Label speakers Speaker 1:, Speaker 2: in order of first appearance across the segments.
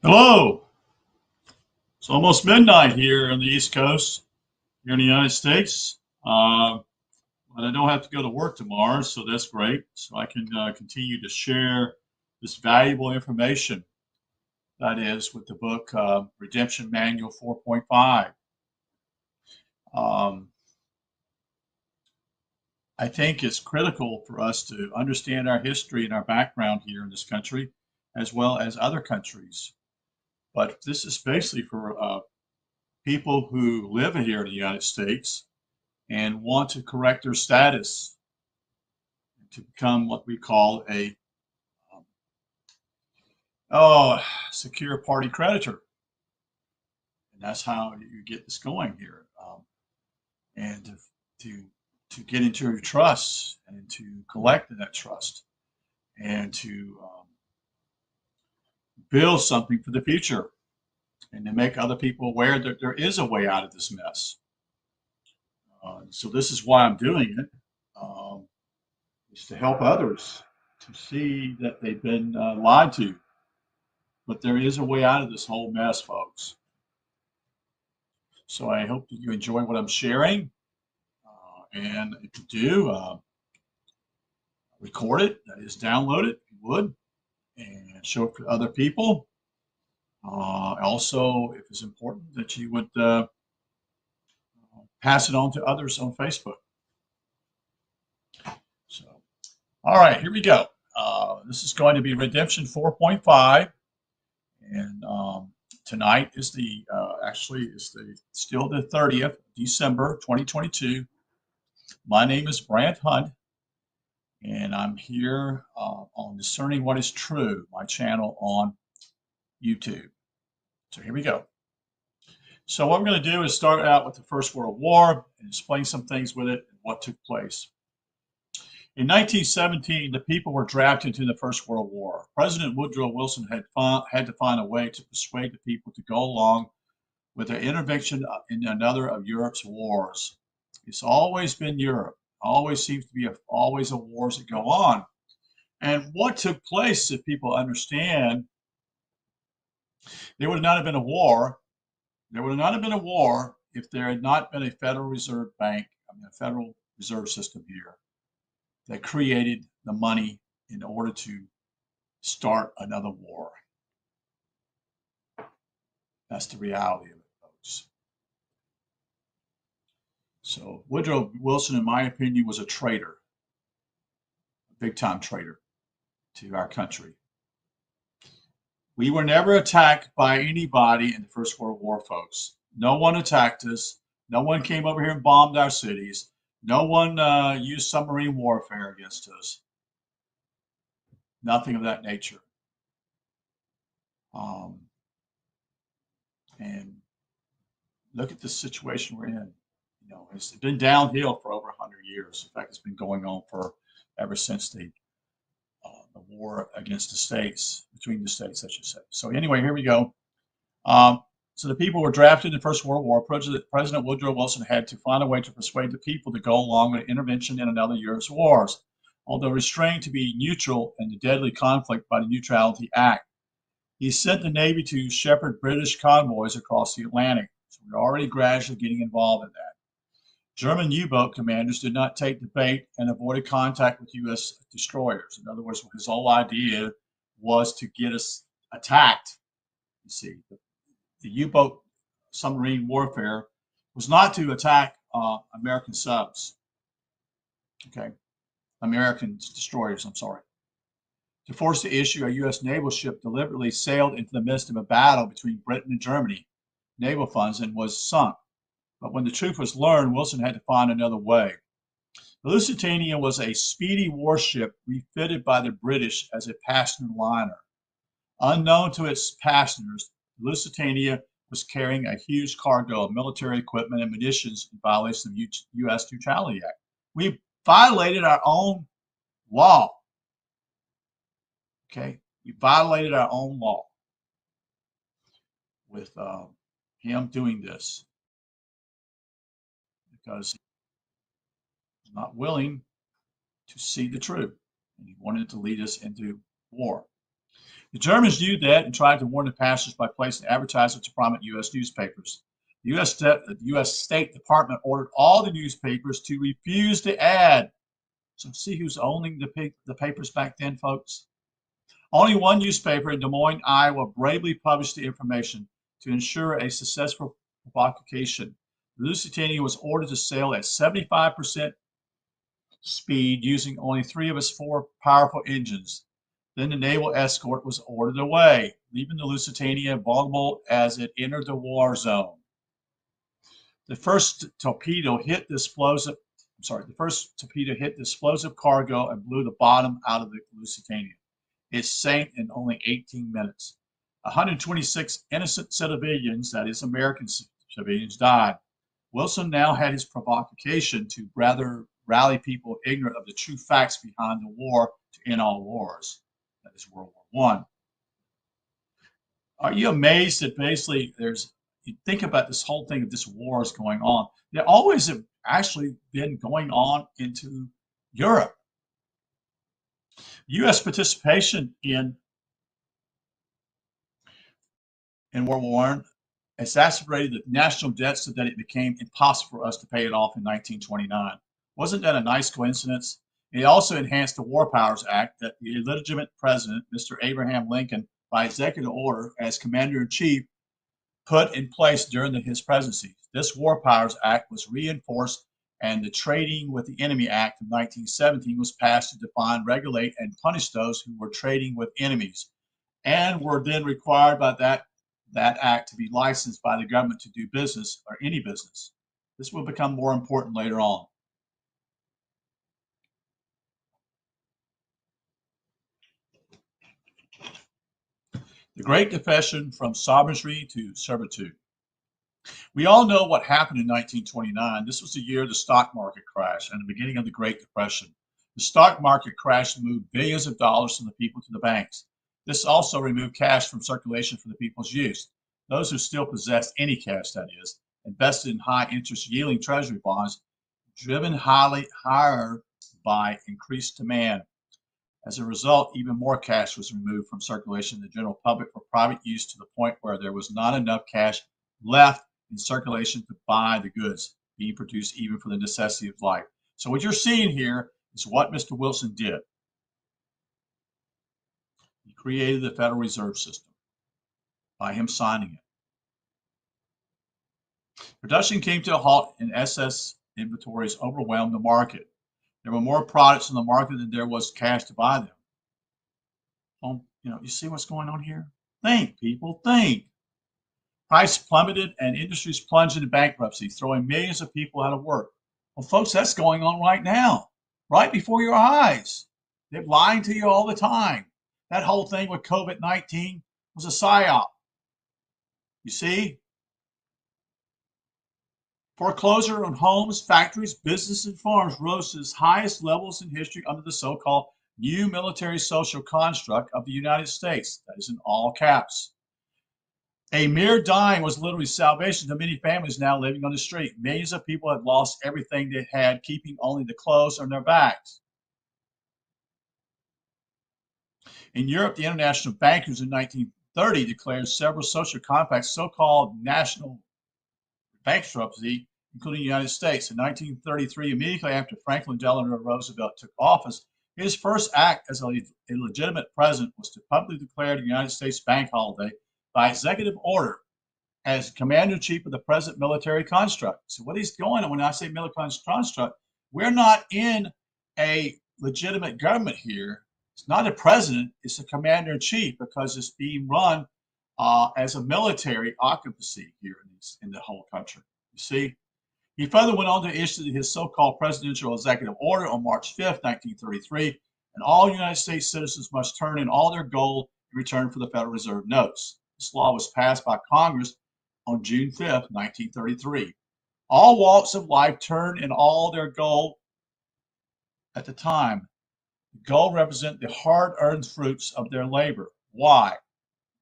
Speaker 1: Hello. It's almost midnight here on the East Coast, here in the United States. But I don't have to go to work tomorrow, so that's great. So I can continue to share this valuable information that is with the book Redemption Manual 4.5. Um, I think it's critical for us to understand our history and our background here in this country, as well as other countries. But this is basically for people who live here in the United States and want to correct their status to become what we call a um, oh secure party creditor, and that's how you get this going here. And to to get into your trust and to collect that trust and to build something for the future and to make other people aware that there is a way out of this mess. So this is why I'm doing it. Um, is to help others to see that they've been lied to. But there is a way out of this whole mess, folks. So I hope that you enjoy what I'm sharing. And if you do, record it, that is, download it if you would, and show it to other people. Also, if it's important, that you would pass it on to others on Facebook. So, all right, here we go. This is going to be Redemption 4.5. And tonight is the actually is the still the 30th December 2022. My name is Brant Hunt, and I'm here on Discerning What Is True, my channel on YouTube. So here we go. So what I'm going to do is start out with the First World War and explain some things with it and what took place. In 1917, the people were drafted into the First World War. President Woodrow Wilson had to find a way to persuade the people to go along with their intervention in another of Europe's wars. It's always been Europe. Always seems to be always a wars that go on. And what took place, if people understand, there would not have been a war. There would not have been a war if there had not been a Federal Reserve Bank, a Federal Reserve System here that created the money in order to start another war. That's the reality of it, folks. So Woodrow Wilson, in my opinion, was a traitor, a big time traitor to our country. We were never attacked by anybody in the First World War, folks. No one attacked us. No one came over here and bombed our cities. No one used submarine warfare against us. Nothing of that nature. Um, and look at the situation we're in. You know, it's been downhill for over 100 years. In fact, it's been going on for ever since the war against the states, between the states, I should say. So anyway, here we go. So the people were drafted in the First World War. President Woodrow Wilson had to find a way to persuade the people to go along with intervention in another Europe's wars, although restrained to be neutral in the deadly conflict by the Neutrality Act. He sent the Navy to shepherd British convoys across the Atlantic. So we're already gradually getting involved in that. German U-boat commanders did not take the bait and avoided contact with U.S. destroyers. In other words, his whole idea was to get us attacked. You see, the U-boat submarine warfare was not to attack American subs, okay, American destroyers, I'm sorry. To force the issue, a U.S. naval ship deliberately sailed into the midst of a battle between Britain and Germany, naval funds, and was sunk. But when the truth was learned, Wilson had to find another way. The Lusitania was a speedy warship refitted by the British as a passenger liner. Unknown to its passengers, the Lusitania was carrying a huge cargo of military equipment and munitions in violation of the U.S. Neutrality Act. We violated our own law. Okay, we violated our own law with him doing this because he's not willing to see the truth, and he wanted to lead us into war. The Germans knew that and tried to warn the passengers by placing advertisements to prominent U.S. newspapers. The U.S. State Department ordered all the newspapers to refuse the ad. So see who's owning the papers back then, folks? Only one newspaper in Des Moines, Iowa, bravely published the information to ensure a successful provocation. The Lusitania was ordered to sail at 75% speed using only 3 of its 4 powerful engines. Then the naval escort was ordered away, leaving the Lusitania vulnerable as it entered the war zone. The first torpedo hit the explosive cargo and blew the bottom out of the Lusitania. It sank in only 18 minutes. 126 innocent civilians, that is American civilians, died. Wilson now had his provocation to rather rally people ignorant of the true facts behind the war to end all wars. That is World War I. Are you amazed that basically you think about this whole thing of this war is going on. There always have actually been going on into Europe. U.S. participation in World War I exacerbated the national debt so that it became impossible for us to pay it off in 1929. Wasn't that a nice coincidence? It also enhanced the War Powers Act that the illegitimate president, Mr. Abraham Lincoln, by executive order as commander-in-chief, put in place during his presidency. This War Powers Act was reinforced, and the Trading with the Enemy Act of 1917 was passed to define, regulate, and punish those who were trading with enemies, and were then required by that act to be licensed by the government to do business or any business. This will become more important later on. The Great Depression from sovereignty to servitude. We all know what happened in 1929. This was the year of the stock market crash and the beginning of the Great Depression. The stock market crash moved billions of dollars from the people to the banks. This also removed cash from circulation for the people's use. Those who still possessed any cash, that is, invested in high interest yielding treasury bonds, driven higher by increased demand. As a result, even more cash was removed from circulation in the general public for private use to the point where there was not enough cash left in circulation to buy the goods being produced even for the necessity of life. So what you're seeing here is what Mr. Wilson did. He created the Federal Reserve System by him signing it. Production came to a halt and excess inventories overwhelmed the market. There were more products in the market than there was cash to buy them. You see what's going on here? Think, people, think. Price plummeted and industries plunged into bankruptcy, throwing millions of people out of work. Well, folks, that's going on right now, right before your eyes. They're lying to you all the time. That whole thing with COVID-19 was a psyop. You see? Foreclosure on homes, factories, businesses, and farms rose to its highest levels in history under the so-called new military social construct of the United States. That is in all caps. A mere dime was literally salvation to many families now living on the street. Millions of people had lost everything they had, keeping only the clothes on their backs. In Europe, the international bankers in 1930 declared several social compacts, so-called national bankruptcy, including the United States. In 1933, immediately after Franklin Delano Roosevelt took office, his first act as a legitimate president was to publicly declare the United States bank holiday by executive order as commander-in-chief of the present military construct. So what he's going on when I say military construct, we're not in a legitimate government here. It's not a president, it's a commander-in-chief because it's being run as a military occupancy here in the whole country. You see? He further went on to issue his so-called presidential executive order on March 5th, 1933, and all United States citizens must turn in all their gold in return for the Federal Reserve notes. This law was passed by Congress on June 5th, 1933. All walks of life turned in all their gold at the time. Gold represent the hard-earned fruits of their labor. Why?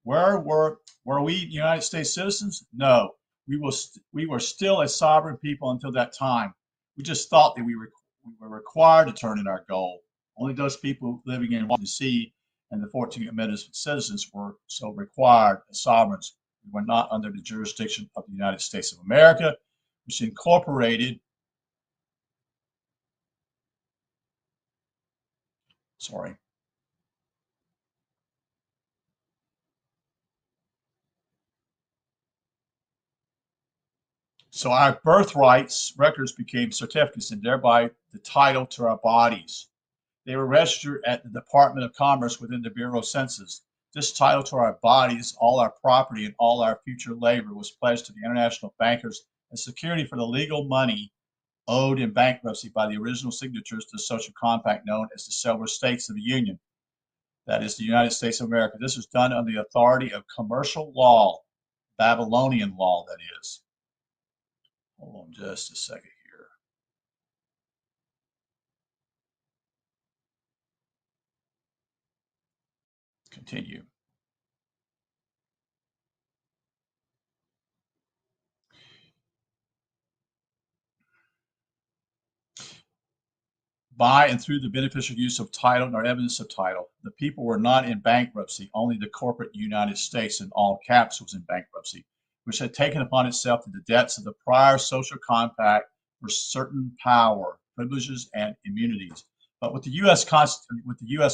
Speaker 1: Were we United States citizens? No. We were still a sovereign people until that time. We just thought that we were required to turn in our gold. Only those people living in Washington, D.C. and the 14th Amendment citizens were so required as sovereigns. We were not under the jurisdiction of the United States of America, which incorporated, sorry, so our birthrights records became certificates and thereby the title to our bodies. They were registered at the Department of Commerce within the Bureau of Census. This title to our bodies, all our property, and all our future labor was pledged to the international bankers as security for the legal money owed in bankruptcy by the original signatures to the social compact known as the Several States of the Union. That is the United States of America. This was done under the authority of commercial law, Babylonian law, that is. Hold on just a second here. Continue. By and through the beneficial use of title nor evidence of title. The people were not in bankruptcy, only the corporate United States in all caps was in bankruptcy, which had taken upon itself the debts of the prior social compact for certain power, privileges, and immunities. But with the U.S.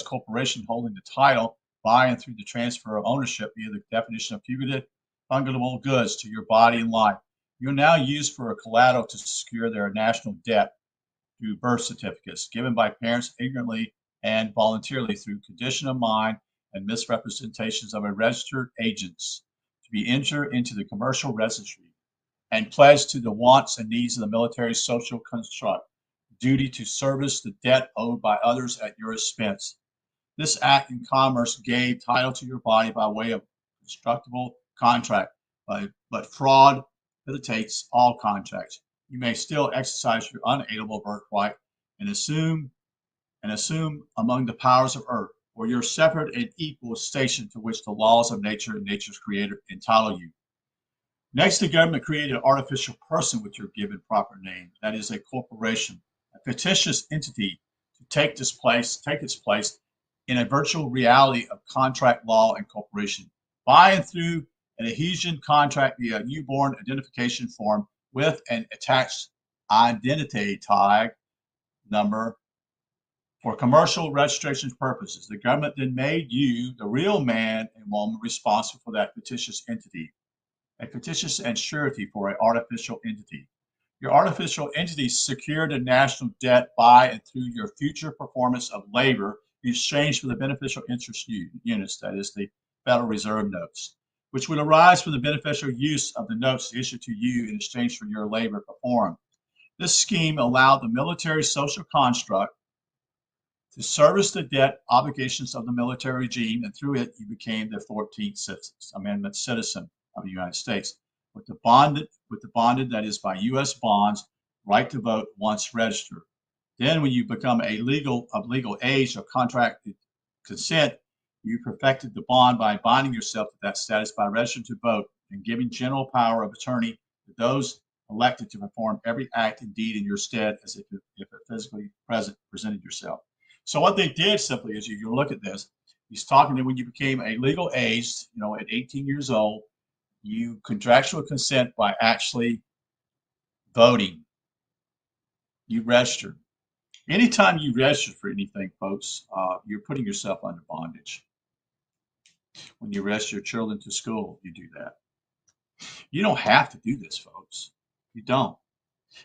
Speaker 1: corporation holding the title by and through the transfer of ownership via the definition of fugitive fungible goods to your body and life, you're now used for a collateral to secure their national debt through birth certificates given by parents ignorantly and voluntarily through condition of mind and misrepresentations of a registered agents to be entered into the commercial registry and pledged to the wants and needs of the military social construct, duty to service the debt owed by others at your expense. This act in commerce gave title to your body by way of constructible contract, but fraud facilitates all contracts. You may still exercise your unalienable birthright and assume among the powers of earth, or your separate and equal station to which the laws of nature and nature's creator entitle you. Next, the government created an artificial person with your given proper name, that is a corporation, a fictitious entity to take its place in a virtual reality of contract law and corporation. By and through an adhesion contract via newborn identification form with an attached identity tag number for commercial registration purposes. The government then made you the real man and woman responsible for that fictitious entity, a fictitious and surety for an artificial entity. Your artificial entity secured a national debt by and through your future performance of labor in exchange for the beneficial interest units, that is the Federal Reserve notes, which would arise from the beneficial use of the notes issued to you in exchange for your labor performed. This scheme allowed the military social construct to service the debt obligations of the military regime, and through it you became the 14th Amendment citizen of the United States, with the bonded, that is by U.S. bonds, right to vote once registered. Then, when you become of legal age or contracted consent, you perfected the bond by binding yourself to that status by registering to vote and giving general power of attorney to those elected to perform every act and deed in your stead as if it physically presented yourself. So what they did simply is, you look at this, he's talking to when you became a legal age, at 18 years old, you contractual consent by actually voting. You registered. Anytime you register for anything, folks, you're putting yourself under bondage. When you register your children to school, you do that. You don't have to do this, folks. You don't.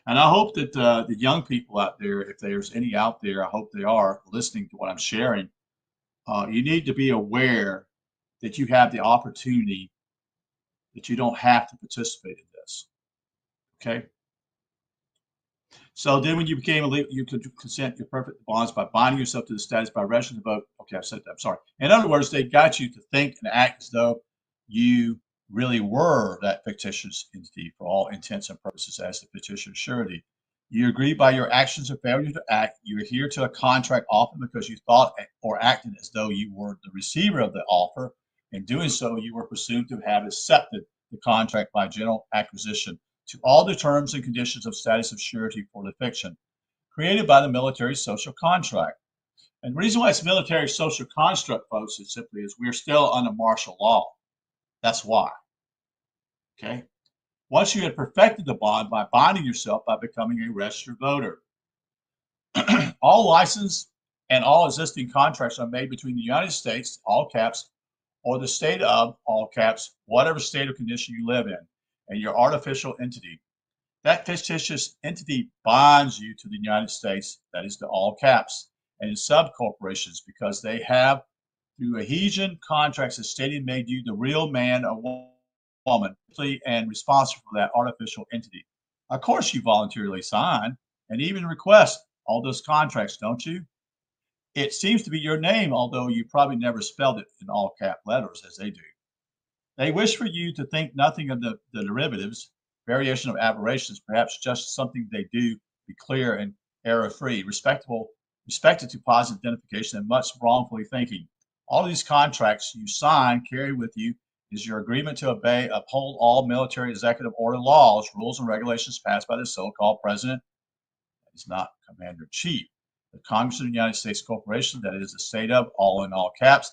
Speaker 1: And I hope that the young people out there, if there's any out there, I hope they are listening to what I'm sharing. You need to be aware that you have the opportunity, that you don't have to participate in this. Okay? So then when you became illegal, you could consent your perfect bonds by binding yourself to the status by registering to vote. Okay, I said that. I'm sorry. In other words, they got you to think and act as though you really were that fictitious entity for all intents and purposes as the fictitious surety. You agree by your actions or failure to act. You adhere to a contract often because you thought or acted as though you were the receiver of the offer. In doing so, you were presumed to have accepted the contract by general acquisition to all the terms and conditions of status of surety for the fiction created by the military social contract. And the reason why it's military social construct, folks, is simply is we're still under martial law. That's why. Okay. Once you had perfected the bond by binding yourself by becoming a registered voter, all license and all existing contracts are made between the United States, all caps, or the state of, all caps, whatever state or condition you live in, and your artificial entity. That fictitious entity binds you to the United States, that is to all caps, and sub corporations because they have, through adhesion contracts as stated, made you the real man or woman and responsible for that artificial entity. Of course, you voluntarily sign and even request all those contracts, don't you? It seems to be your name, although you probably never spelled it in all cap letters as they do. They wish for you to think nothing of the derivatives, variation of aberrations, perhaps just something they do, be clear and error free, respected to positive identification, and much wrongfully thinking. All these contracts you sign carry with you is your agreement to obey, uphold all military executive order laws, rules, and regulations passed by the so called president. That is not commander in chief. The Congress of the United States Corporation, that is the state of, all in all caps,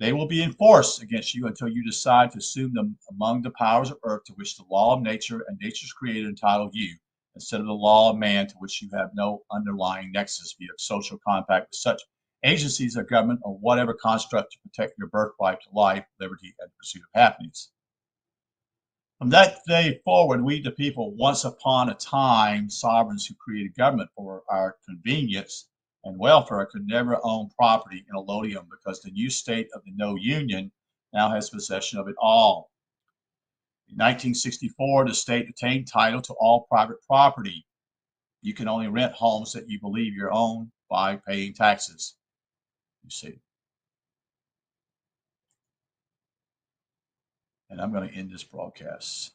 Speaker 1: they will be enforced against you until you decide to assume them among the powers of earth to which the law of nature and nature's creator entitle you, instead of the law of man to which you have no underlying nexus via social compact with such agencies of government or whatever construct to protect your birthright to life, liberty, and pursuit of happiness. From that day forward, we, the people, once upon a time sovereigns who created government for our convenience and welfare, could never own property in allodium because the new state of the no union now has possession of it all. In 1964, the state attained title to all private property. You can only rent homes that you believe you own by paying taxes. You see. And I'm going to end this broadcast.